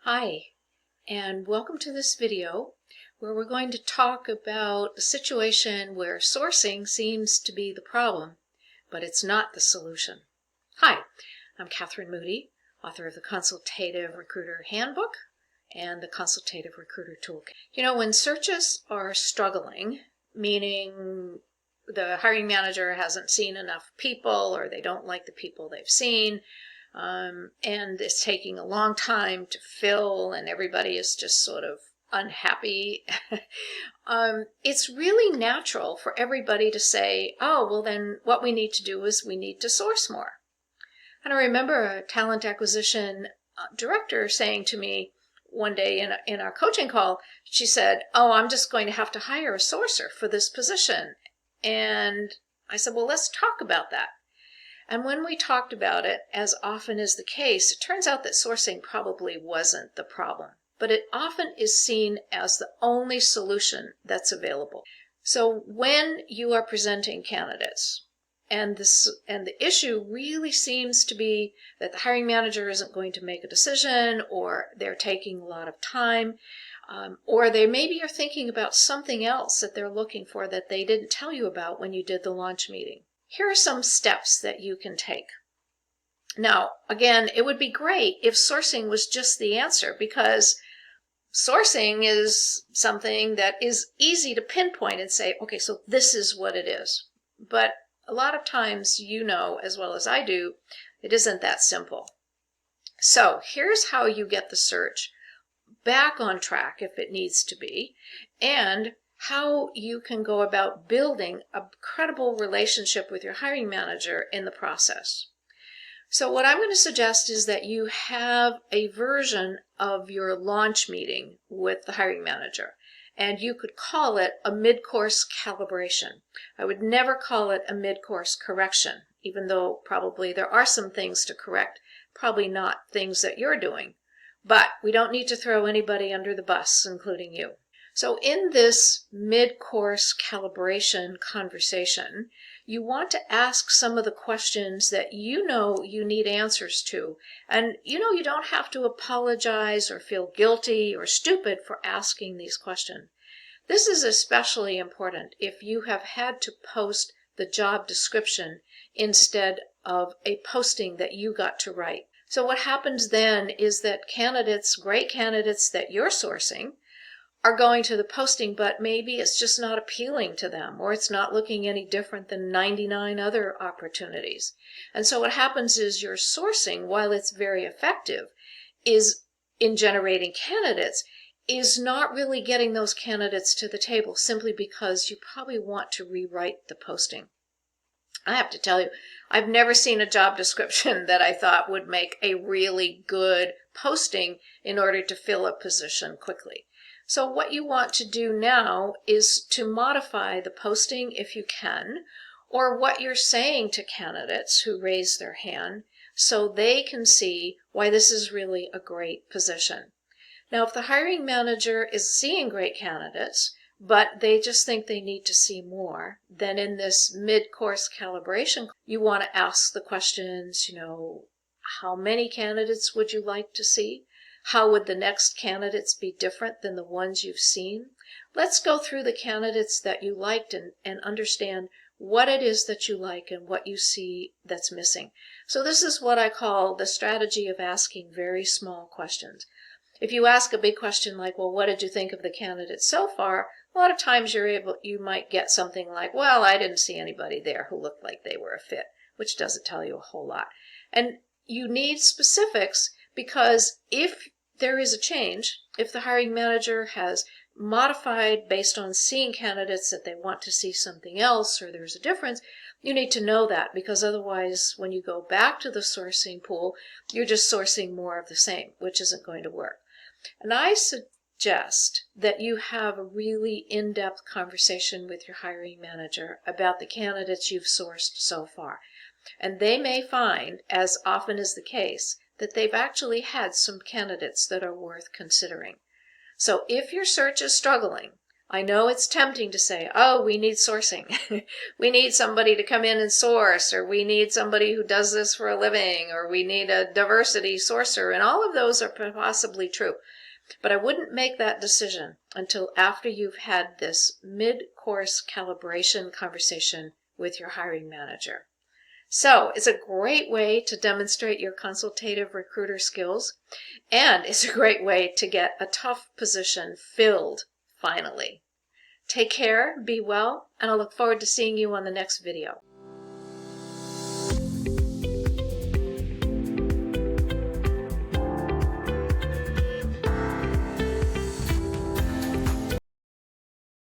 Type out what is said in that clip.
Hi, and welcome to this video where we're going to talk about a situation where sourcing seems to be the problem, but it's not the solution. Hi, I'm Catherine Moody, author of the Consultative Recruiter Handbook and the Consultative Recruiter Toolkit. You know, when searches are struggling, meaning the hiring manager hasn't seen enough people or they don't like the people they've seen, and it's taking a long time to fill and everybody is just sort of unhappy. It's really natural for everybody to say, oh, well then what we need to do is we need to source more. And I remember a talent acquisition director saying to me one day in our coaching call, she said, oh, I'm just going to have to hire a sourcer for this position. And I said, well, let's talk about that. And when we talked about it, as often is the case, it turns out that sourcing probably wasn't the problem, but it often is seen as the only solution that's available. So when you are presenting candidates, and the issue really seems to be that the hiring manager isn't going to make a decision, or they're taking a lot of time, or they maybe are thinking about something else that they're looking for that they didn't tell you about when you did the launch meeting. Here are some steps that you can take. Now, again, it would be great if sourcing was just the answer, because sourcing is something that is easy to pinpoint and say, okay, so this is what it is. But a lot of times, you know as well as I do, it isn't that simple. So here's how you get the search back on track if it needs to be, and how you can go about building a credible relationship with your hiring manager in the process. So what I'm going to suggest is that you have a version of your launch meeting with the hiring manager, and you could call it a mid-course calibration. I would never call it a mid-course correction, even though probably there are some things to correct, probably not things that you're doing. But we don't need to throw anybody under the bus, including you. So in this mid-course calibration conversation, you want to ask some of the questions that you know you need answers to. And you know you don't have to apologize or feel guilty or stupid for asking these questions. This is especially important if you have had to post the job description instead of a posting that you got to write. So what happens then is that candidates, great candidates that you're sourcing, are going to the posting, but maybe it's just not appealing to them, or it's not looking any different than 99 other opportunities. And so what happens is your sourcing, while it's very effective, is in generating candidates, is not really getting those candidates to the table simply because you probably want to rewrite the posting. I have to tell you, I've never seen a job description that I thought would make a really good posting in order to fill a position quickly. So what you want to do now is to modify the posting if you can, or what you're saying to candidates who raise their hand, so they can see why this is really a great position. Now, if the hiring manager is seeing great candidates, but they just think they need to see more, then in this mid-course calibration, you want to ask the questions, how many candidates would you like to see? How would the next candidates be different than the ones you've seen? Let's go through the candidates that you liked and understand what it is that you like and what you see that's missing. So this is what I call the strategy of asking very small questions. If you ask a big question like, well, what did you think of the candidates so far? A lot of times you might get something like, well, I didn't see anybody there who looked like they were a fit, which doesn't tell you a whole lot. And you need specifics, because if there is a change, if the hiring manager has modified based on seeing candidates that they want to see something else, or there's a difference, you need to know that, because otherwise when you go back to the sourcing pool, you're just sourcing more of the same, which isn't going to work. And I suggest that you have a really in-depth conversation with your hiring manager about the candidates you've sourced so far. And they may find, as often is the case, that they've actually had some candidates that are worth considering. So if your search is struggling, I know it's tempting to say, oh, we need sourcing. We need somebody to come in and source, or we need somebody who does this for a living, or we need a diversity sourcer, and all of those are possibly true. But I wouldn't make that decision until after you've had this mid-course calibration conversation with your hiring manager. So it's a great way to demonstrate your consultative recruiter skills, and it's a great way to get a tough position filled finally. Take care, be well, and I look forward to seeing you on the next video.